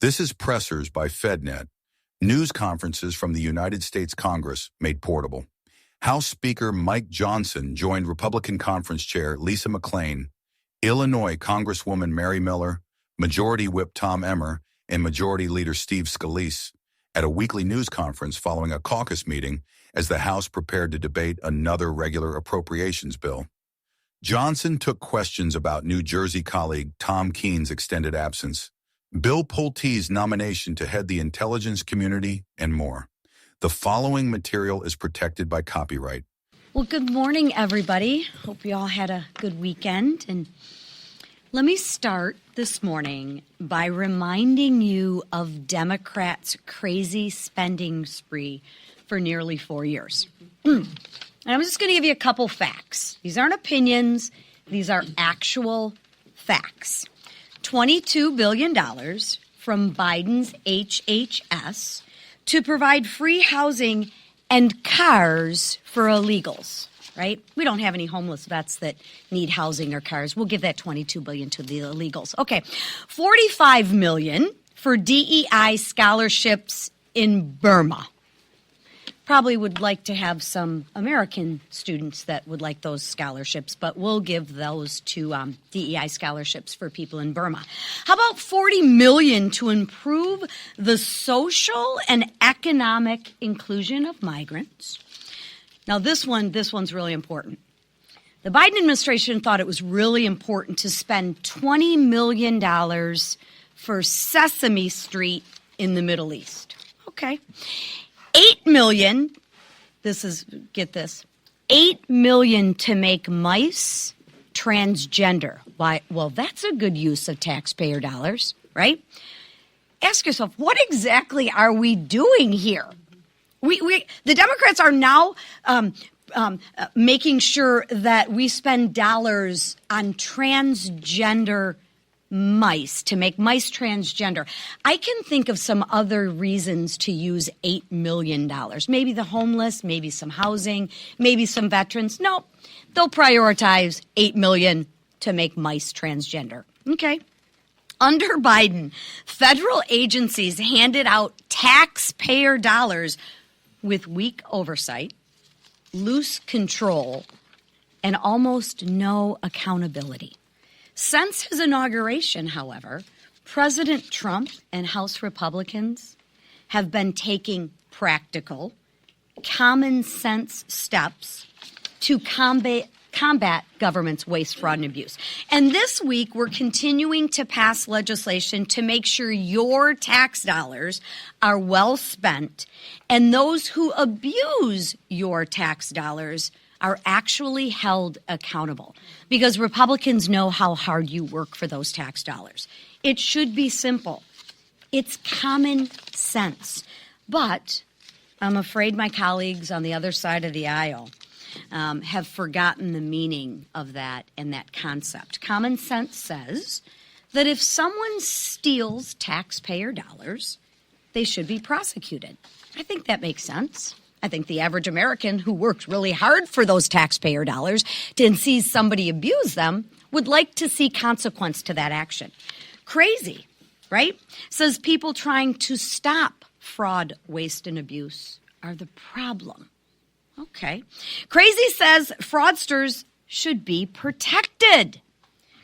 This is Pressers by FedNet, news conferences from the United States Congress made portable. House Speaker Mike Johnson joined Republican Conference Chair Lisa McClain, Illinois Congresswoman Mary Miller, Majority Whip Tom Emmer, and Majority Leader Steve Scalise at a weekly news conference following a caucus meeting as the House prepared to debate another regular appropriations bill. Johnson took questions about New Jersey colleague Tom Keene's extended absence, Bill Pulte's nomination to head the intelligence community, and more. The following material is protected by copyright. Well, good morning, everybody. Hope you all had a good weekend. And let me start this morning by reminding you of Democrats' crazy spending spree for nearly 4 years. And I'm just going to give you a couple facts. These aren't opinions. These are actual facts. $22 billion from Biden's HHS to provide free housing and cars for illegals, right? We don't have any homeless vets that need housing or cars. We'll give that $22 billion to the illegals. Okay, $45 million for DEI scholarships in Burma. Probably would like to have some American students that would like those scholarships, but we'll give those to DEI scholarships for people in Burma. How about $40 million to improve the social and economic inclusion of migrants? Now, this one's really important. The Biden administration thought it was really important to spend $20 million for Sesame Street in the Middle East. Okay. $8 million, get this, $8 million to make mice transgender. Why? Well, that's a good use of taxpayer dollars, right? Ask yourself, what exactly are we doing here? The Democrats are now making sure that we spend dollars on transgender mice, to make mice transgender. I can think of some other reasons to use $8 million. Maybe the homeless, maybe some housing, maybe some veterans. No, they'll prioritize $8 million to make mice transgender. Okay. Under Biden, federal agencies handed out taxpayer dollars with weak oversight, loose control, and almost no accountability. Since his inauguration, however, President Trump and House Republicans have been taking practical, common sense steps to combat government's waste, fraud, and abuse. And this week, we're continuing to pass legislation to make sure your tax dollars are well spent and those who abuse your tax dollars are actually held accountable, because Republicans know how hard you work for those tax dollars. It should be simple. It's common sense. But I'm afraid my colleagues on the other side of the aisle have forgotten the meaning of that and that concept. Common sense says that if someone steals taxpayer dollars, they should be prosecuted. I think that makes sense. I think the average American who worked really hard for those taxpayer dollars and sees somebody abuse them would like to see consequence to that action. Crazy, right? Says people trying to stop fraud, waste, and abuse are the problem. Okay. Crazy says fraudsters should be protected.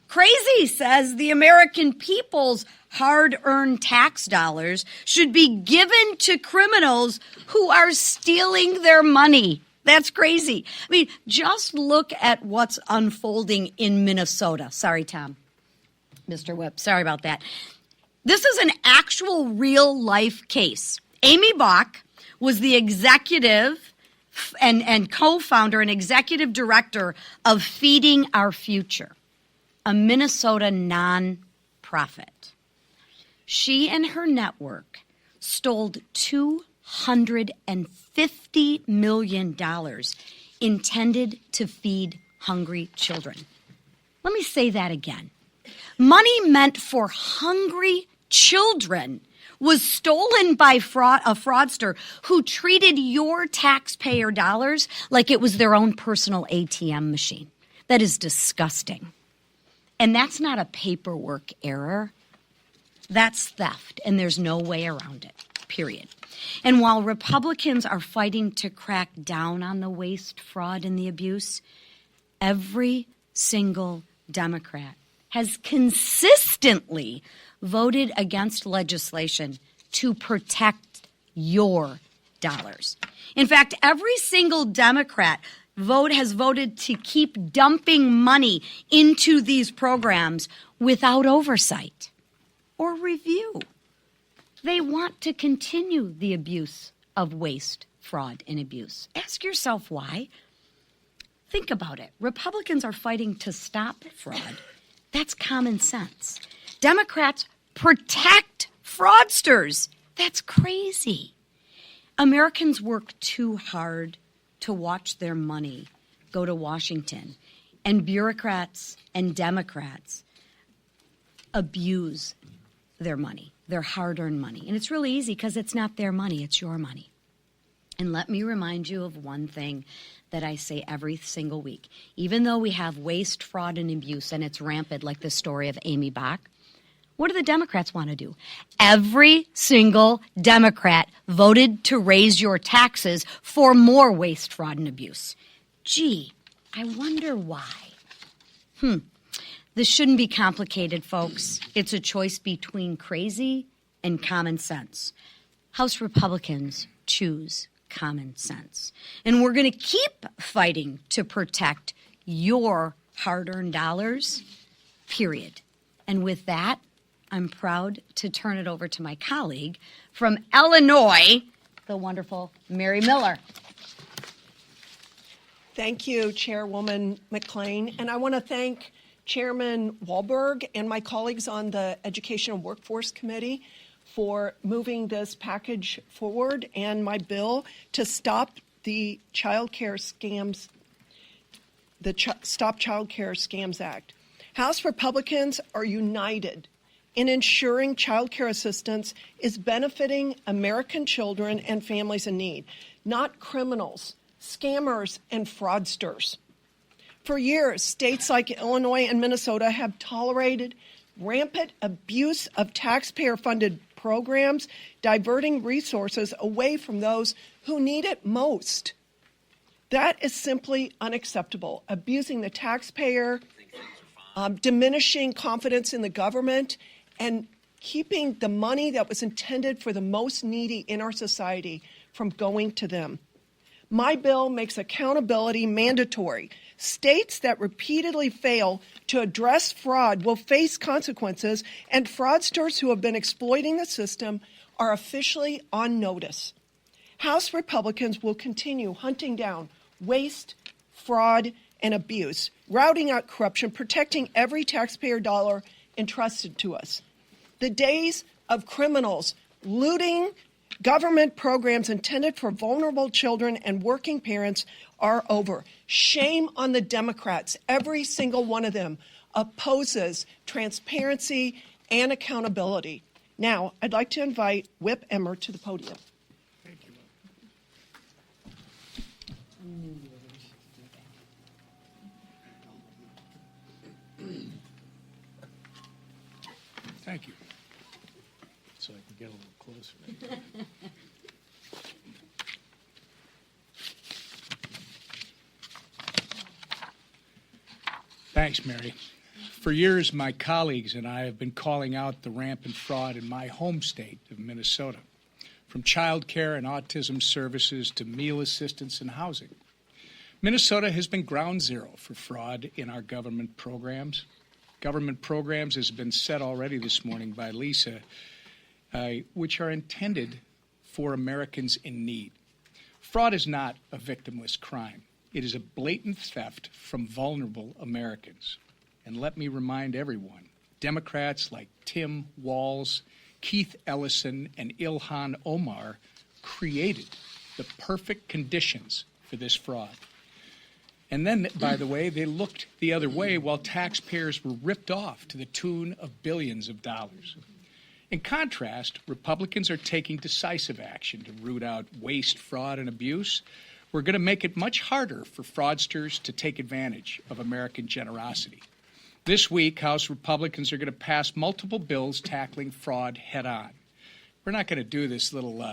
Crazy says the American people's hard-earned tax dollars should be given to criminals who are stealing their money. That's crazy. I mean, just look at what's unfolding in Minnesota. Sorry, Tom. Mr. Whip, sorry about that. This is an actual real-life case. Amy Bach was the executive and co-founder and executive director of Feeding Our Future, a Minnesota nonprofit. She and her network stole $250 million intended to feed hungry children. Let me say that again. Money meant for hungry children was stolen by a fraudster who treated your taxpayer dollars like it was their own personal ATM machine. That is disgusting. And that's not a paperwork error. That's theft, and there's no way around it, period. And while Republicans are fighting to crack down on the waste, fraud, and the abuse, every single Democrat has consistently voted against legislation to protect your dollars. In fact, every single Democrat has voted to keep dumping money into these programs without oversight or review. They want to continue the abuse of waste, fraud, and abuse. Ask yourself why. Think about it. Republicans are fighting to stop fraud. That's common sense. Democrats protect fraudsters. That's crazy. Americans work too hard to watch their money go to Washington, and bureaucrats and Democrats abuse their money, their hard-earned money. And it's really easy because it's not their money, it's your money. And let me remind you of one thing that I say every single week. Even though we have waste, fraud, and abuse, and it's rampant like the story of Amy Bach, what do the Democrats want to do? Every single Democrat voted to raise your taxes for more waste, fraud, and abuse. Gee, I wonder why. This shouldn't be complicated, folks. It's a choice between crazy and common sense. House Republicans choose common sense. And we're going to keep fighting to protect your hard-earned dollars, period. And with that, I'm proud to turn it over to my colleague from Illinois, the wonderful Mary Miller. Thank you, Chairwoman McClain. And I want to thank Chairman Wahlberg and my colleagues on the Education and Workforce Committee for moving this package forward and my bill to stop the Child Care Scams, Stop Child Care Scams Act. House Republicans are united in ensuring child care assistance is benefiting American children and families in need, not criminals, scammers, and fraudsters. For years, states like Illinois and Minnesota have tolerated rampant abuse of taxpayer-funded programs, diverting resources away from those who need it most. That is simply unacceptable, abusing the taxpayer, diminishing confidence in the government, and keeping the money that was intended for the most needy in our society from going to them. My bill makes accountability mandatory. States that repeatedly fail to address fraud will face consequences, and fraudsters who have been exploiting the system are officially on notice. House Republicans will continue hunting down waste, fraud, and abuse, routing out corruption, protecting every taxpayer dollar entrusted to us. The days of criminals looting government programs intended for vulnerable children and working parents are over. Shame on the Democrats. Every single one of them opposes transparency and accountability. Now, I'd like to invite Whip Emmer to the podium. Thank you. Thank you. So I can get a little closer. Thanks, Mary. For years, my colleagues and I have been calling out the rampant fraud in my home state of Minnesota, from child care and autism services to meal assistance and housing. Minnesota has been ground zero for fraud in our government programs. Government programs, as has been said already this morning by Lisa, which are intended for Americans in need. Fraud is not a victimless crime. It is a blatant theft from vulnerable Americans. And let me remind everyone, Democrats like Tim Walz, Keith Ellison, and Ilhan Omar created the perfect conditions for this fraud. And then, by the way, they looked the other way while taxpayers were ripped off to the tune of billions of dollars. In contrast, Republicans are taking decisive action to root out waste, fraud, and abuse. We're going to make it much harder for fraudsters to take advantage of American generosity. This week, House Republicans are going to pass multiple bills tackling fraud head-on. We're not going to do this little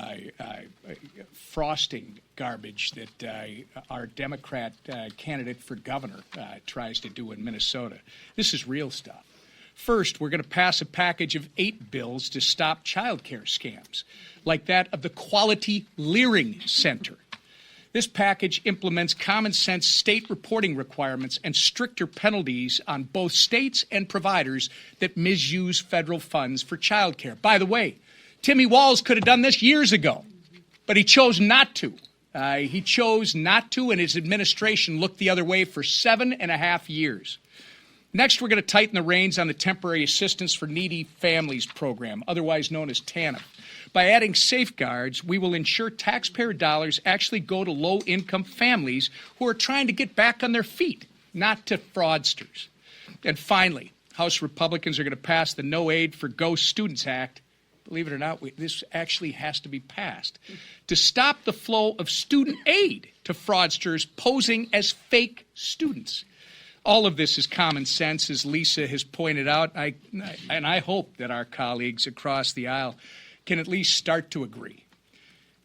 frosting garbage that our Democrat candidate for governor tries to do in Minnesota. This is real stuff. First, we're going to pass a package of 8 bills to stop child care scams, like that of the Quality Learing Center. This package implements common sense state reporting requirements and stricter penalties on both states and providers that misuse federal funds for child care. By the way, Timmy Walz could have done this years ago, but he chose not to. He chose not to, and his administration looked the other way for 7.5 years. Next, we're going to tighten the reins on the Temporary Assistance for Needy Families program, otherwise known as TANF. By adding safeguards, we will ensure taxpayer dollars actually go to low-income families who are trying to get back on their feet, not to fraudsters. And finally, House Republicans are going to pass the No Aid for Ghost Students Act. Believe it or not, this actually has to be passed to stop the flow of student aid to fraudsters posing as fake students. All of this is common sense, as Lisa has pointed out, and I hope that our colleagues across the aisle can at least start to agree.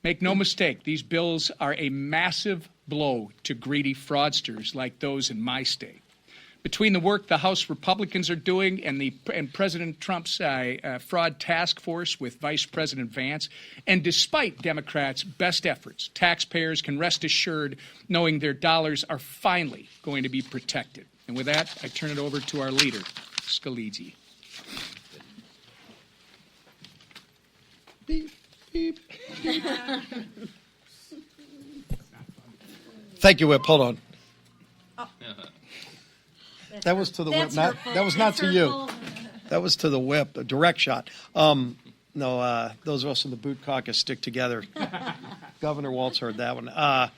Make no mistake, these bills are a massive blow to greedy fraudsters like those in my state. Between the work the House Republicans are doing and President Trump's fraud task force with Vice President Vance, and despite Democrats' best efforts, taxpayers can rest assured knowing their dollars are finally going to be protected. And with that, I turn it over to our leader, Scalise. Beep, beep. Thank you, Whip. Hold on. Oh. That was to the Whip. That was not That's to hurtful. you. That was to the Whip. A direct shot. No, those of us in the boot caucus stick together. Governor Walz heard that one.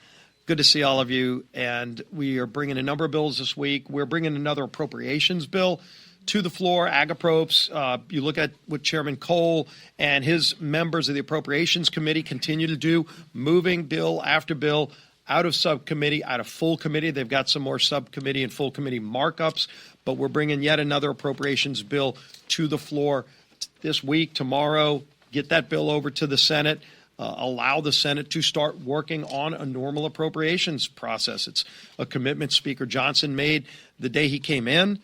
Good to see all of you. And we are bringing a number of bills this week. We're bringing another appropriations bill to the floor, Agapropes. You look at what Chairman Cole and his members of the Appropriations Committee continue to do, moving bill after bill out of subcommittee, out of full committee. They've got some more subcommittee and full committee markups, but we're bringing yet another appropriations bill to the floor this week, tomorrow. Get that bill over to the Senate. Allow the Senate to start working on a normal appropriations process. It's a commitment Speaker Johnson made the day he came in.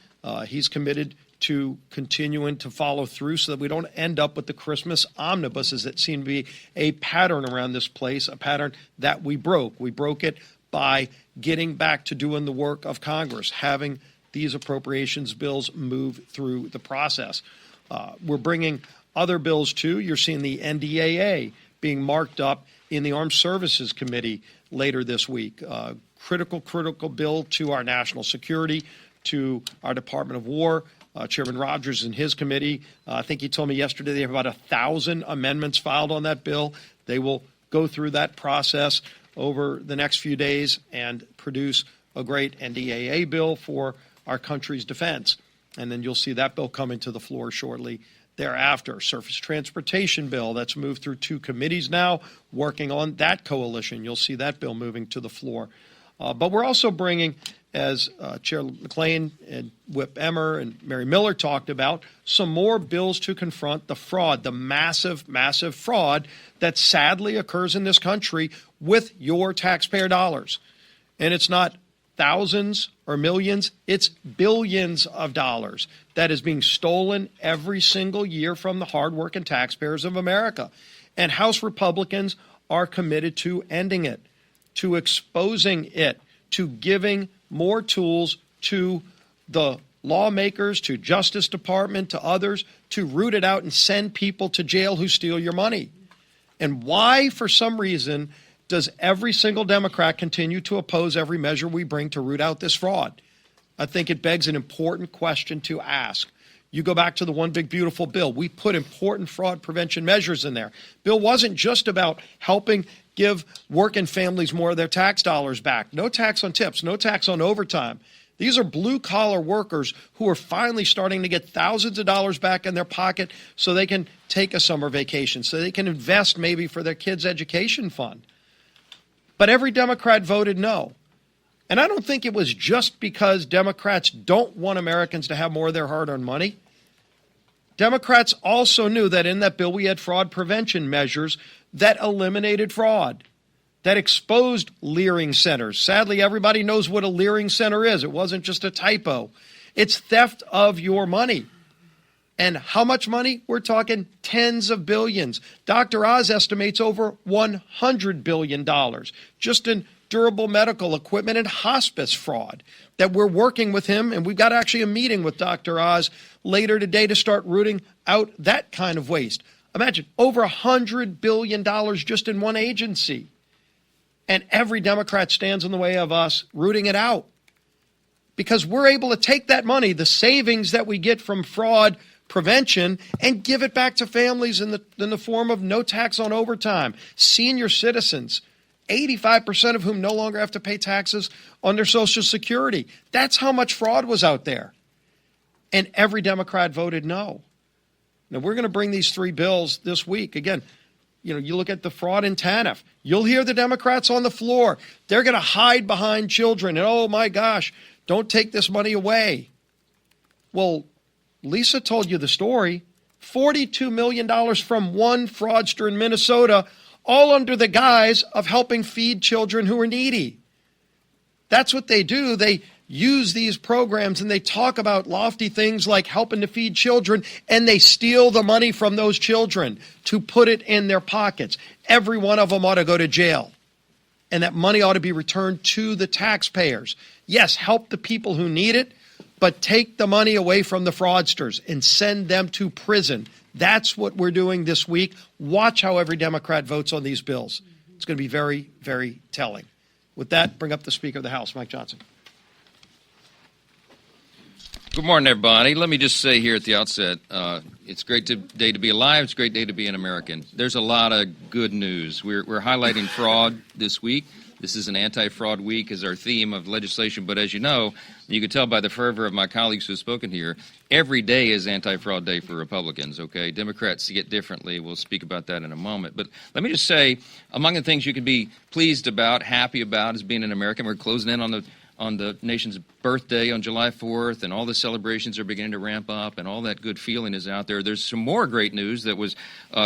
He's committed to continuing to follow through so that we don't end up with the Christmas omnibuses that seem to be a pattern around this place, a pattern that we broke. We broke it by getting back to doing the work of Congress, having these appropriations bills move through the process. We're bringing other bills too. You're seeing the NDAA being marked up in the Armed Services Committee later this week. Critical bill to our national security, to our Department of War. Chairman Rogers and his committee, I think he told me yesterday they have about 1,000 amendments filed on that bill. They will go through that process over the next few days and produce a great NDAA bill for our country's defense. And then you'll see that bill coming to the floor shortly thereafter. Surface transportation bill that's moved through 2 committees now, working on that coalition. You'll see that bill moving to the floor. But we're also bringing, as Chair McClain and Whip Emmer and Mary Miller talked about, some more bills to confront the fraud, the massive fraud that sadly occurs in this country with your taxpayer dollars. And it's not thousands or millions, it's billions of dollars that is being stolen every single year from the hardworking taxpayers of America. And House Republicans are committed to ending it, to exposing it, to giving more tools to the lawmakers, to Justice Department, to others, to root it out and send people to jail who steal your money. And why, for some reason, does every single Democrat continue to oppose every measure we bring to root out this fraud? I think it begs an important question to ask. You go back to the One Big Beautiful Bill. We put important fraud prevention measures in there. Bill wasn't just about helping give working families more of their tax dollars back. No tax on tips, no tax on overtime. These are blue-collar workers who are finally starting to get thousands of dollars back in their pocket so they can take a summer vacation, so they can invest maybe for their kids' education fund. But every Democrat voted no. And I don't think it was just because Democrats don't want Americans to have more of their hard-earned money. Democrats also knew that in that bill we had fraud prevention measures that eliminated fraud, that exposed leering centers. Sadly, everybody knows what a leering center is. It wasn't just a typo. It's theft of your money. And how much money? We're talking tens of billions. Dr. Oz estimates over $100 billion just in durable medical equipment and hospice fraud that we're working with him. And we've got actually a meeting with Dr. Oz later today to start rooting out that kind of waste. Imagine over $100 billion just in one agency. And every Democrat stands in the way of us rooting it out. Because we're able to take that money, the savings that we get from fraud prevention, and give it back to families in the form of no tax on overtime. Senior citizens, 85% of whom no longer have to pay taxes on their Social Security. That's how much fraud was out there. And every Democrat voted no. Now, we're going to bring these three bills this week. Again, you look at the fraud in TANF. You'll hear the Democrats on the floor. They're going to hide behind children. And, oh, my gosh, don't take this money away. Well, Lisa told you the story. $42 million from one fraudster in Minnesota, all under the guise of helping feed children who are needy. That's what they do. They use these programs and they talk about lofty things like helping to feed children, and they steal the money from those children to put it in their pockets. Every one of them ought to go to jail. And that money ought to be returned to the taxpayers. Yes, help the people who need it, but take the money away from the fraudsters and send them to prison. That's what we're doing this week. Watch how every Democrat votes on these bills. It's going to be very, very telling. With that, bring up the Speaker of the House, Mike Johnson. Good morning, everybody. Let me just say here at the outset, it's a great day to be alive. It's a great day to be an American. There's a lot of good news. We're highlighting fraud this week. This is an anti-fraud week as our theme of legislation. But as you know, you can tell by the fervor of my colleagues who have spoken here, every day is anti-fraud day for Republicans, okay? Democrats see it differently. We'll speak about that in a moment. But let me just say, among the things you can be pleased about, happy about as being an American, we're closing in on the nation's birthday on July 4th, and all the celebrations are beginning to ramp up, and all that good feeling is out there. There's some more great news that was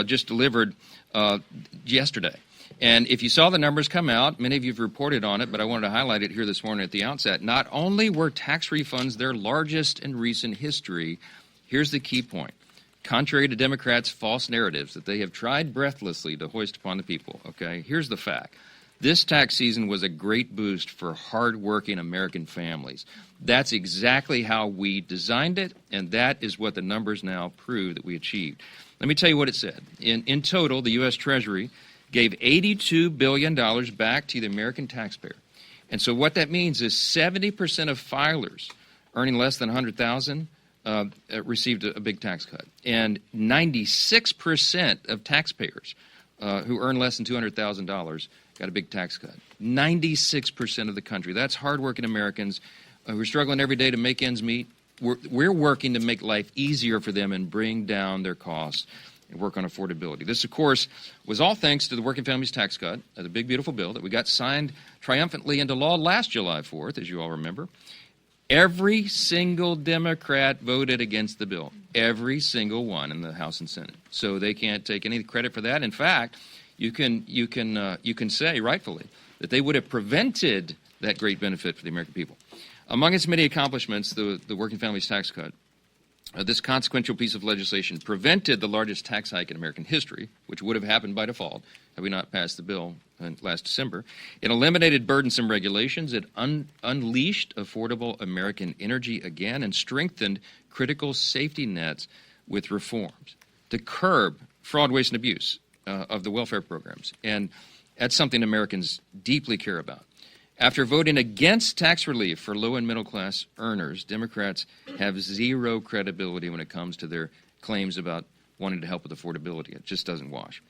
just delivered yesterday. And if you saw the numbers come out, many of you have reported on it, but I wanted to highlight it here this morning at the outset. Not only were tax refunds their largest in recent history, here's the key point. Contrary to Democrats' false narratives that they have tried breathlessly to hoist upon the people, okay, here's the fact. This tax season was a great boost for hardworking American families. That's exactly how we designed it, and that is what the numbers now prove that we achieved. Let me tell you what it said. In total, the U.S. Treasury gave $82 billion back to the American taxpayer. And so what that means is 70% of filers earning less than $100,000 received a big tax cut. And 96% of taxpayers who earn less than $200,000 got a big tax cut. 96% of the country. That's hardworking Americans who are struggling every day to make ends meet. We're working to make life easier for them and bring down their costs and work on affordability. This, of course, was all thanks to the Working Families Tax Cut, the big, beautiful bill that we got signed triumphantly into law last July 4th, as you all remember. Every single Democrat voted against the bill, every single one in the House and Senate. So they can't take any credit for that. In fact, you can say rightfully that they would have prevented that great benefit for the American people. Among its many accomplishments, the Working Families Tax Cut, this consequential piece of legislation prevented the largest tax hike in American history, which would have happened by default had we not passed the bill last December. It eliminated burdensome regulations. It unleashed affordable American energy again and strengthened critical safety nets with reforms to curb fraud, waste, and abuse of the welfare programs. And that's something Americans deeply care about. After voting against tax relief for low and middle class earners, Democrats have zero credibility when it comes to their claims about wanting to help with affordability. It just doesn't wash.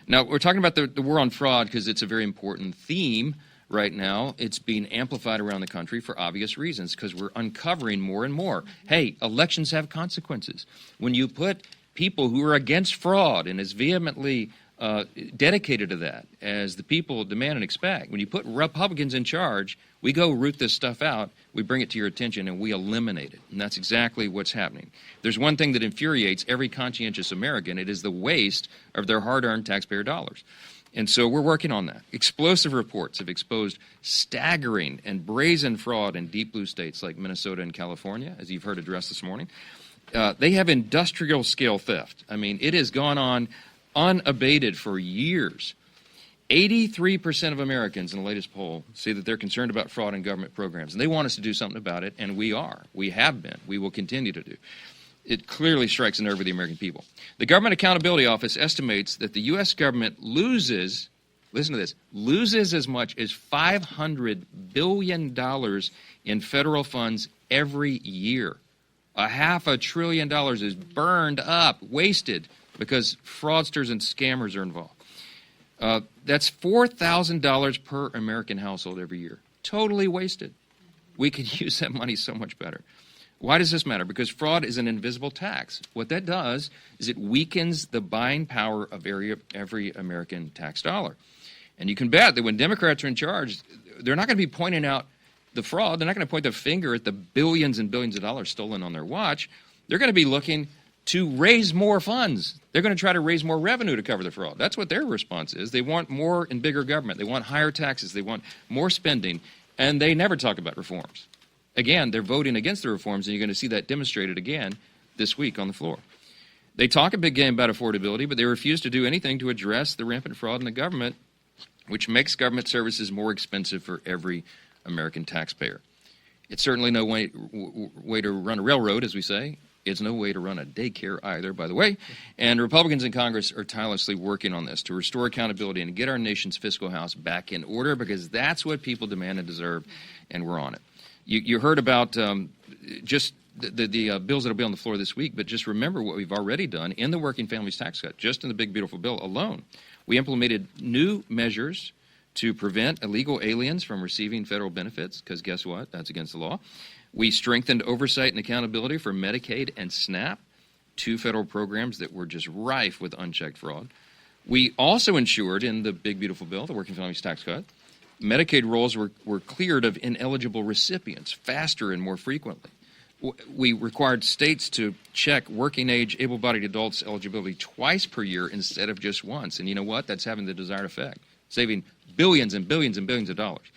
Now, we're talking about the war on fraud because it's a very important theme right now. It's being amplified around the country for obvious reasons because we're uncovering more and more. Hey, elections have consequences. When you put people who are against fraud and as vehemently dedicated to that, as the people demand and expect. When you put Republicans in charge, we go root this stuff out, we bring it to your attention, and we eliminate it. And that's exactly what's happening. There's one thing that infuriates every conscientious American. It is the waste of their hard-earned taxpayer dollars. And so we're working on that. Explosive reports have exposed staggering and brazen fraud in deep blue states like Minnesota and California, as you've heard addressed this morning. They have industrial-scale theft. I mean, it has gone on unabated for years. 83% of Americans in the latest poll say that they're concerned about fraud in government programs, and they want us to do something about it, and we are. We have been. We will continue to do. It clearly strikes a nerve with the American people. The Government Accountability Office estimates that the U.S. government loses, listen to this, loses as much as $500 billion in federal funds every year. $500 billion is burned up, wasted, because fraudsters and scammers are involved. That's $4,000 per American household every year. Totally wasted. We could use that money so much better. Why does this matter? Because fraud is an invisible tax. What that does is it weakens the buying power of every American tax dollar. And you can bet that when Democrats are in charge, they're not going to be pointing out the fraud. They're not going to point the finger at the billions and billions of dollars stolen on their watch. They're going to be looking to raise more funds. They're going to try to raise more revenue to cover the fraud. That's what their response is. They want more and bigger government. They want higher taxes. They want more spending. And they never talk about reforms. Again, they're voting against the reforms, and you're going to see that demonstrated again this week on the floor. They talk a big game about affordability, but they refuse to do anything to address the rampant fraud in the government, which makes government services more expensive for every American taxpayer. It's certainly no way to run a railroad, as we say. It's no way to run a daycare either, by the way. And Republicans in Congress are tirelessly working on this to restore accountability and get our nation's fiscal house back in order, because that's what people demand and deserve, and we're on it. You heard about just the bills that will be on the floor this week, but just remember what we've already done in the Working Families Tax Cut, just in the Big Beautiful Bill alone. We implemented new measures to prevent illegal aliens from receiving federal benefits, because guess what? That's against the law. We strengthened oversight and accountability for Medicaid and SNAP, two federal programs that were just rife with unchecked fraud. We also ensured in the Big Beautiful Bill, the Working Families Tax Cut, Medicaid rolls were cleared of ineligible recipients faster and more frequently. We required states to check working-age, able-bodied adults' eligibility twice per year instead of just once. And you know what? That's having the desired effect, saving billions and billions and billions of dollars.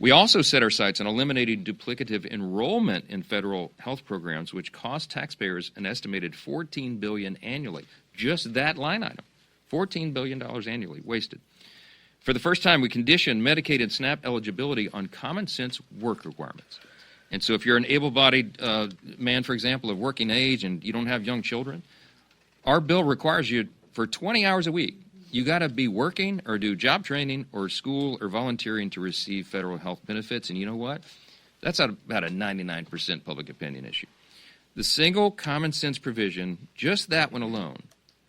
We also set our sights on eliminating duplicative enrollment in federal health programs, which cost taxpayers an estimated $14 billion annually. Just that line item, $14 billion annually wasted. For the first time, we conditioned Medicaid and SNAP eligibility on common sense work requirements. And so if you're an able-bodied man, for example, of working age and you don't have young children, our bill requires you for 20 hours a week, you got to be working or do job training or school or volunteering to receive federal health benefits. And you know what? That's about a 99% public opinion issue. The single common sense provision, just that one alone,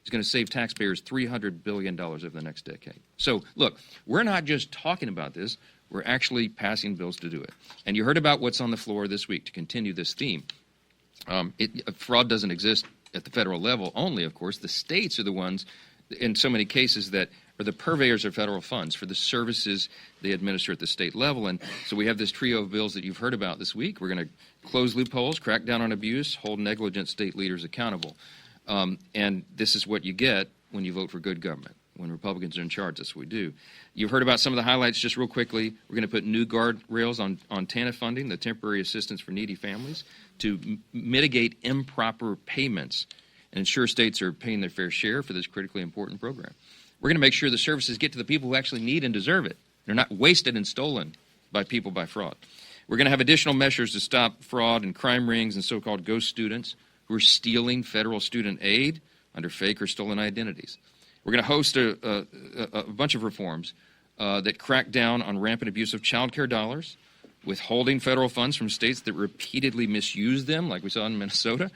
is going to save taxpayers $300 billion over the next decade. So, look, we're not just talking about this. We're actually passing bills to do it. And you heard about what's on the floor this week to continue this theme. Fraud doesn't exist at the federal level only, of course. The states are the ones, in so many cases, that are the purveyors of federal funds for the services they administer at the state level. And so we have this trio of bills that you've heard about this week. We're going to close loopholes, crack down on abuse, hold negligent state leaders accountable. And this is what you get when you vote for good government. When Republicans are in charge, that's what we do. You've heard about some of the highlights just real quickly. We're going to put new guardrails on TANF funding, the temporary assistance for needy families, to mitigate improper payments and ensure states are paying their fair share for this critically important program. We're going to make sure the services get to the people who actually need and deserve it. They're not wasted and stolen by people by fraud. We're going to have additional measures to stop fraud and crime rings and so-called ghost students who are stealing federal student aid under fake or stolen identities. We're going to host a bunch of reforms that crack down on rampant abuse of child care dollars, withholding federal funds from states that repeatedly misuse them, like we saw in Minnesota,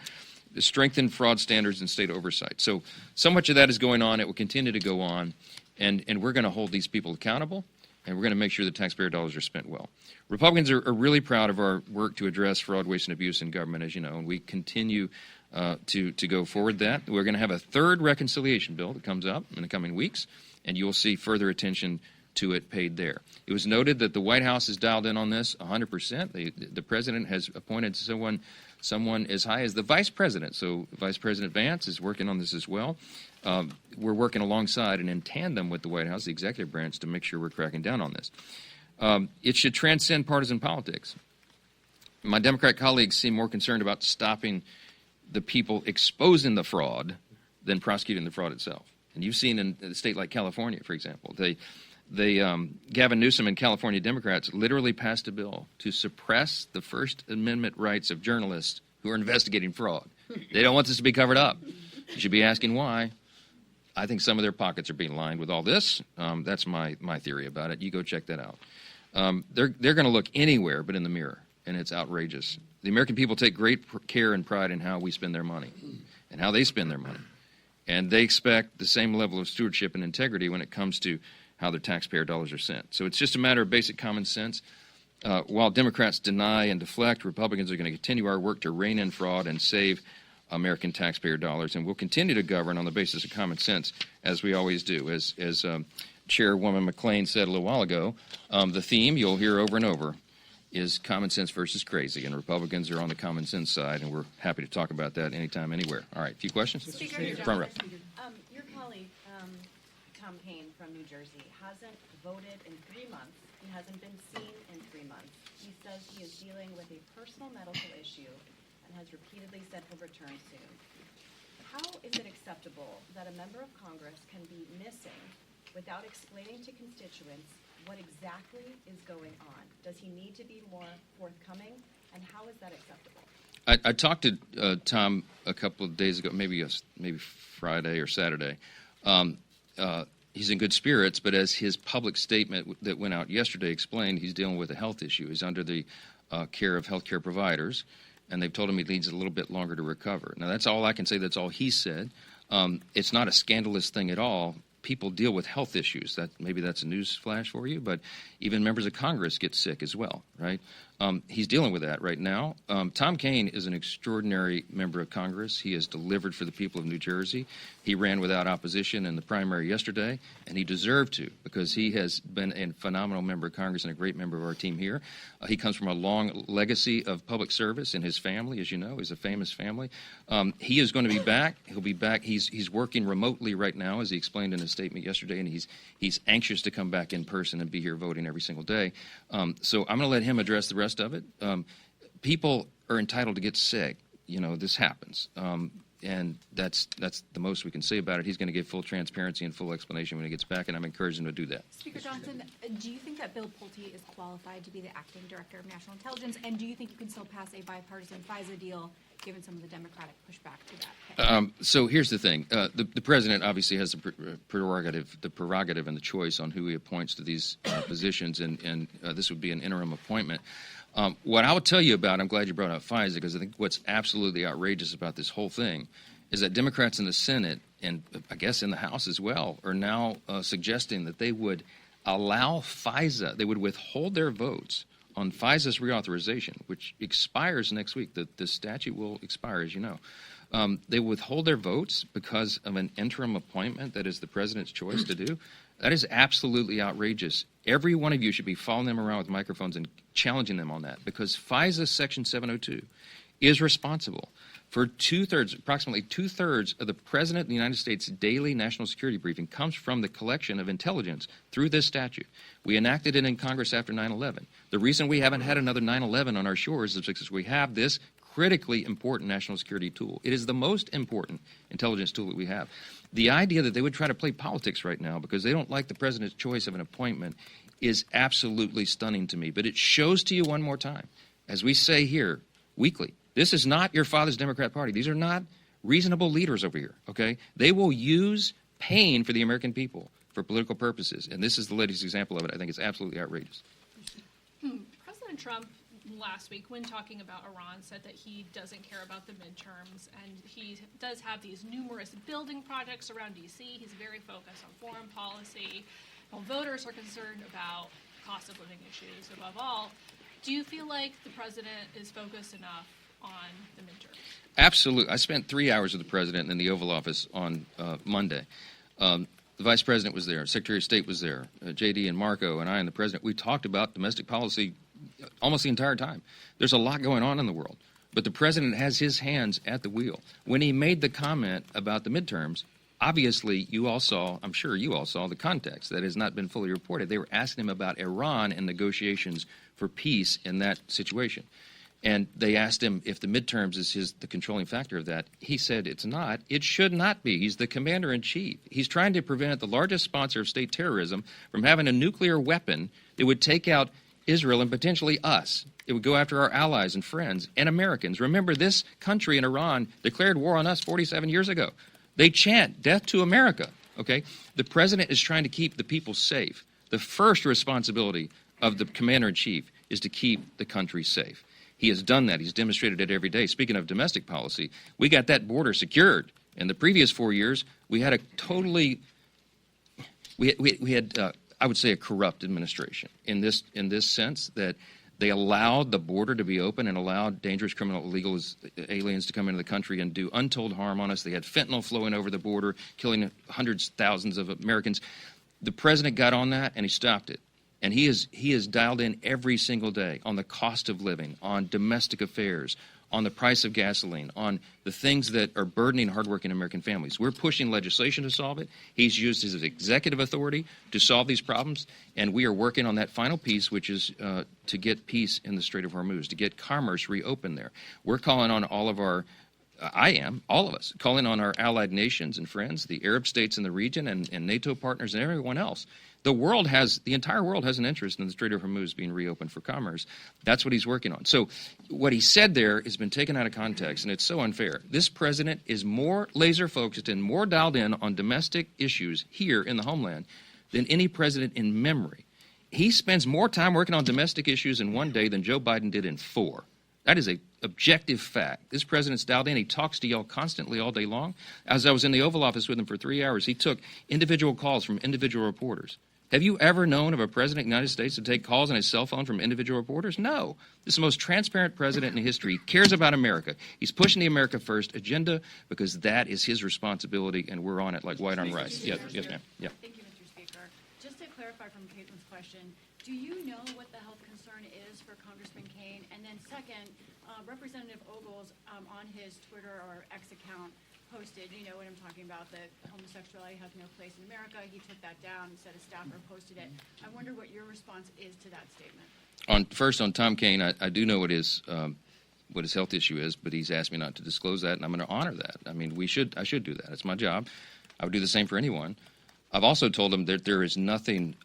to strengthen fraud standards and state oversight. So much of that is going on. It will continue to go on, and we're going to hold these people accountable, and we're going to make sure the taxpayer dollars are spent well. Republicans are really proud of our work to address fraud, waste, and abuse in government, as you know, and we continue to go forward that. We're going to have a third reconciliation bill that comes up in the coming weeks, and you'll see further attention to it paid there. It was noted that the White House is dialed in on this 100%. The president has appointed someone as high as the vice president. So Vice President Vance is working on this as well. We're working alongside and in tandem with the White House, the executive branch, to make sure we're cracking down on this. It should transcend partisan politics. My Democrat colleagues seem more concerned about stopping the people exposing the fraud than prosecuting the fraud itself. And you've seen in a state like California, for example, Gavin Newsom and California Democrats literally passed a bill to suppress the First Amendment rights of journalists who are investigating fraud. They don't want this to be covered up. You should be asking why. I think some of their pockets are being lined with all this. That's my theory about it. You go check that out. They're going to look anywhere but in the mirror, and it's outrageous. The American people take great care and pride in how we spend their money and how they spend their money. And they expect the same level of stewardship and integrity when it comes to how their taxpayer dollars are sent. So it's just a matter of basic common sense. While Democrats deny and deflect, Republicans are going to continue our work to rein in fraud and save American taxpayer dollars, and we'll continue to govern on the basis of common sense, as we always do. As Chairwoman McClain said a little while ago, the theme you'll hear over and over is common sense versus crazy, and Republicans are on the common sense side, and we're happy to talk about that anytime, anywhere. All right, a few questions? Speaker, Front row. your colleague, Tom Paine from New Jersey, hasn't voted in 3 months. He hasn't been seen in 3 months. He says he is dealing with a personal medical issue and has repeatedly said he'll return soon. How is it acceptable that a member of Congress can be missing without explaining to constituents what exactly is going on? Does he need to be more forthcoming, and how is that acceptable? I talked to Tom a couple of days ago, maybe Friday or Saturday. He's in good spirits, but as his public statement that went out yesterday explained, he's dealing with a health issue. He's under the care of healthcare providers, and they've told him he needs a little bit longer to recover. Now, that's all I can say. That's all he said. It's not a scandalous thing at all. People deal with health issues. Maybe that's a news flash for you, but even members of Congress get sick as well, right? He's dealing with that right now. Tom Paine is an extraordinary member of Congress. He has delivered for the people of New Jersey. He ran without opposition in the primary yesterday, and he deserved to because he has been a phenomenal member of Congress and a great member of our team here. He comes from a long legacy of public service in his family, as you know. He's a famous family. He is going to be back. He'll be back. He's working remotely right now, as he explained in his statement yesterday, and he's anxious to come back in person and be here voting every single day. So I'm going to let him address the rest of it. People are entitled to get sick. You know, this happens. And that's the most we can say about it. He's going to give full transparency and full explanation when he gets back, and I'm encouraging him to do that. Speaker Johnson, do you think that Bill Pulte is qualified to be the acting director of national intelligence, and do you think you can still pass a bipartisan FISA deal given some of the Democratic pushback to that? So here's the thing. The president obviously has the prerogative and the choice on who he appoints to these positions, and this would be an interim appointment. What I would tell you about, I'm glad you brought up FISA, because I think what's absolutely outrageous about this whole thing is that Democrats in the Senate, and I guess in the House as well, are now suggesting that they would allow FISA, they would withhold their votes on FISA's reauthorization, which expires next week. The statute will expire, as you know. They withhold their votes because of an interim appointment that is the president's choice to do. That is absolutely outrageous. Every one of you should be following them around with microphones and challenging them on that, because FISA Section 702 is responsible for approximately two-thirds of the President of the United States' daily national security briefing comes from the collection of intelligence through this statute. We enacted it in Congress after 9/11. The reason we haven't had another 9/11 on our shores is because we have this critically important national security tool. It is the most important intelligence tool that we have. The idea that they would try to play politics right now because they don't like the president's choice of an appointment is absolutely stunning to me. But it shows to you one more time, as we say here weekly, this is not your father's Democrat Party. These are not reasonable leaders over here, okay? They will use pain for the American people for political purposes, and this is the latest example of it. I think it's absolutely outrageous. President Trump last week, when talking about Iran, said that he doesn't care about the midterms, and he does have these numerous building projects around D.C. He's very focused on foreign policy. While voters are concerned about cost of living issues above all, do you feel like the president is focused enough on the midterm? Absolutely. I spent 3 hours with the president in the Oval Office on Monday. The vice president was there. Secretary of State was there. J.D. and Marco and I and the president, we talked about domestic policy almost the entire time. There's a lot going on in the world, but the president has his hands at the wheel. When he made the comment about the midterms, obviously you all saw, I'm sure you all saw the context that has not been fully reported. They were asking him about Iran and negotiations for peace in that situation. And they asked him if the midterms is the controlling factor of that. He said it's not. It should not be. He's the commander-in-chief. He's trying to prevent the largest sponsor of state terrorism from having a nuclear weapon that would take out Israel and potentially us. It would go after our allies and friends and Americans. Remember, this country in Iran declared war on us 47 years ago. They chant death to America, okay? The president is trying to keep the people safe. The first responsibility of the commander-in-chief is to keep the country safe. He has done that. He's demonstrated it every day. Speaking of domestic policy, we got that border secured. In the previous 4 years, we had a totally, we had I would say, a corrupt administration in this sense that they allowed the border to be open and allowed dangerous criminal illegal aliens to come into the country and do untold harm on us. They had fentanyl flowing over the border, killing hundreds, thousands of Americans. The president got on that and he stopped it. And he is dialed in every single day on the cost of living, on domestic affairs, on the price of gasoline, on the things that are burdening hardworking American families. We're pushing legislation to solve it. He's used his executive authority to solve these problems, and we are working on that final piece, which is to get peace in the Strait of Hormuz, to get commerce reopened there. We're calling on all of our all of us, calling on our allied nations and friends, the Arab states in the region and NATO partners and everyone else. The entire world has an interest in the Strait of Hormuz being reopened for commerce. That's what he's working on. So what he said there has been taken out of context, and it's so unfair. This president is more laser-focused and more dialed in on domestic issues here in the homeland than any president in memory. He spends more time working on domestic issues in one day than Joe Biden did in 4. That is an objective fact. This president's dialed in. He talks to y'all constantly all day long. As I was in the Oval Office with him for 3 hours, he took individual calls from individual reporters. Have you ever known of a president of the United States to take calls on his cell phone from individual reporters? No. This is the most transparent president in history. He cares about America. He's pushing the America First agenda because that is his responsibility, and we're on it like white on rice. Yes, ma'am. Yeah. Thank you, Mr. Speaker. Just to clarify from Caitlin's question, do you know what the health concern is for Congressman Kaine? And then second, Representative Ogles on his Twitter or X account posted, you know what I'm talking about, that homosexuality has no place in America. He took that down and said a staffer posted it. I wonder what your response is to that statement. First, on Tom Kaine, I do know what his health issue is, but he's asked me not to disclose that, and I'm going to honor that. I mean, I should do that. It's my job. I would do the same for anyone. I've also told him that there is nothing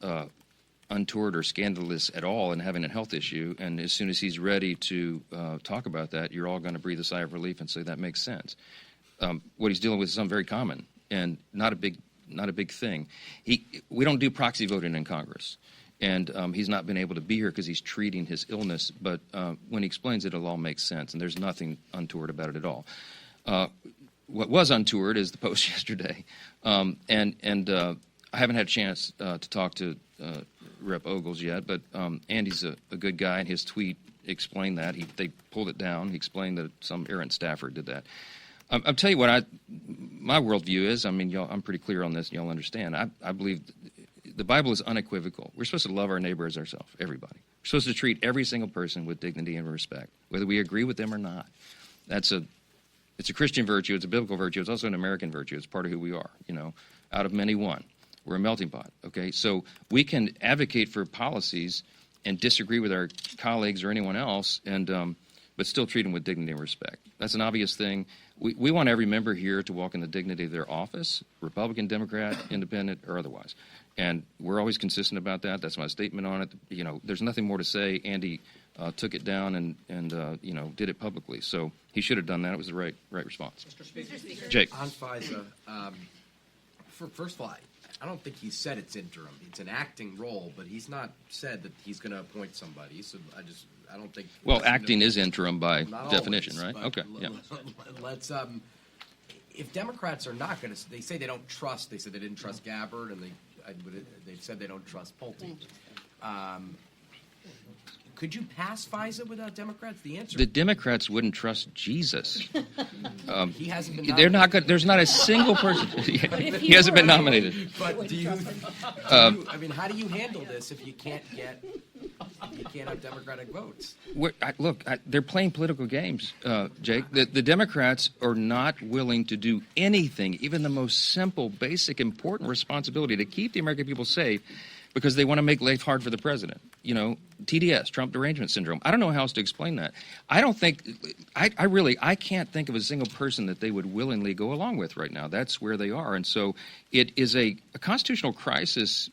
untoward or scandalous at all in having a health issue, and as soon as he's ready to talk about that, you're all going to breathe a sigh of relief and say that makes sense. What he's dealing with is something very common and not a big thing. We don't do proxy voting in Congress, and he's not been able to be here because he's treating his illness. But when he explains it, it'll all make sense, and there's nothing untoward about it at all. What was untoward is the post yesterday, and I haven't had a chance to talk to Rep. Ogles yet, but Andy's a good guy, and his tweet explained that. They pulled it down. He explained that some errant staffer did that. I'll tell you what my worldview is. I mean, I'm pretty clear on this, and y'all understand. I believe the Bible is unequivocal. We're supposed to love our neighbor as ourselves, everybody. We're supposed to treat every single person with dignity and respect, whether we agree with them or not. It's a Christian virtue. It's a biblical virtue. It's also an American virtue. It's part of who we are, out of many one. We're a melting pot, okay? So we can advocate for policies and disagree with our colleagues or anyone else, but still treat them with dignity and respect. That's an obvious thing. We want every member here to walk in the dignity of their office, Republican, Democrat, Independent, or otherwise. And we're always consistent about that. That's my statement on it. There's nothing more to say. Andy took it down and did it publicly. So he should have done that. It was the right response. Mr. Speaker. Jake. On FISA, first of all, I don't think he said it's interim. It's an acting role, but he's not said that he's going to appoint somebody. So I don't think. Well, acting is interim by definition, always, right? Okay. Yeah. Let's. If Democrats are not going to, they say they don't trust. They said they didn't trust Gabbard, and they've said they don't trust Pulte. Could you pass FISA without Democrats? The answer. The Democrats wouldn't trust Jesus. He hasn't been. They're not good. There's not a single person. He hasn't been nominated. But do you? I mean, how do you handle this if you can't have Democratic votes? They're playing political games, Jake. The Democrats are not willing to do anything, even the most simple, basic, important responsibility to keep the American people safe, because they want to make life hard for the president. You know, TDS, Trump derangement syndrome. I don't know how else to explain that. I don't think, I can't think of a single person that they would willingly go along with right now. That's where they are. And so it is a constitutional crisis,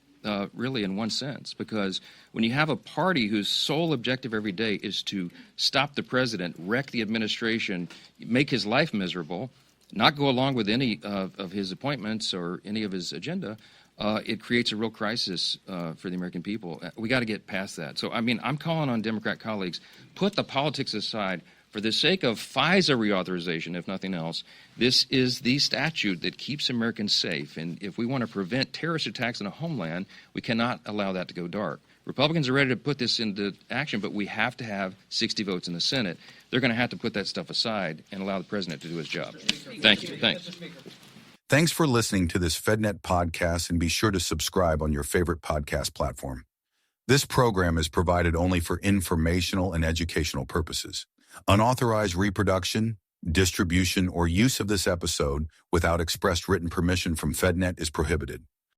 really, in one sense, because when you have a party whose sole objective every day is to stop the president, wreck the administration, make his life miserable, not go along with any of his appointments or any of his agenda, it creates a real crisis for the American people. We got to get past that. So, I mean, I'm calling on Democrat colleagues, put the politics aside. For the sake of FISA reauthorization, if nothing else, this is the statute that keeps Americans safe. And if we want to prevent terrorist attacks in a homeland, we cannot allow that to go dark. Republicans are ready to put this into action, but we have to have 60 votes in the Senate. They're going to have to put that stuff aside and allow the president to do his job. Thank you. Thanks. Thanks for listening to this FedNet podcast, and be sure to subscribe on your favorite podcast platform. This program is provided only for informational and educational purposes. Unauthorized reproduction, distribution, or use of this episode without express written permission from FedNet is prohibited.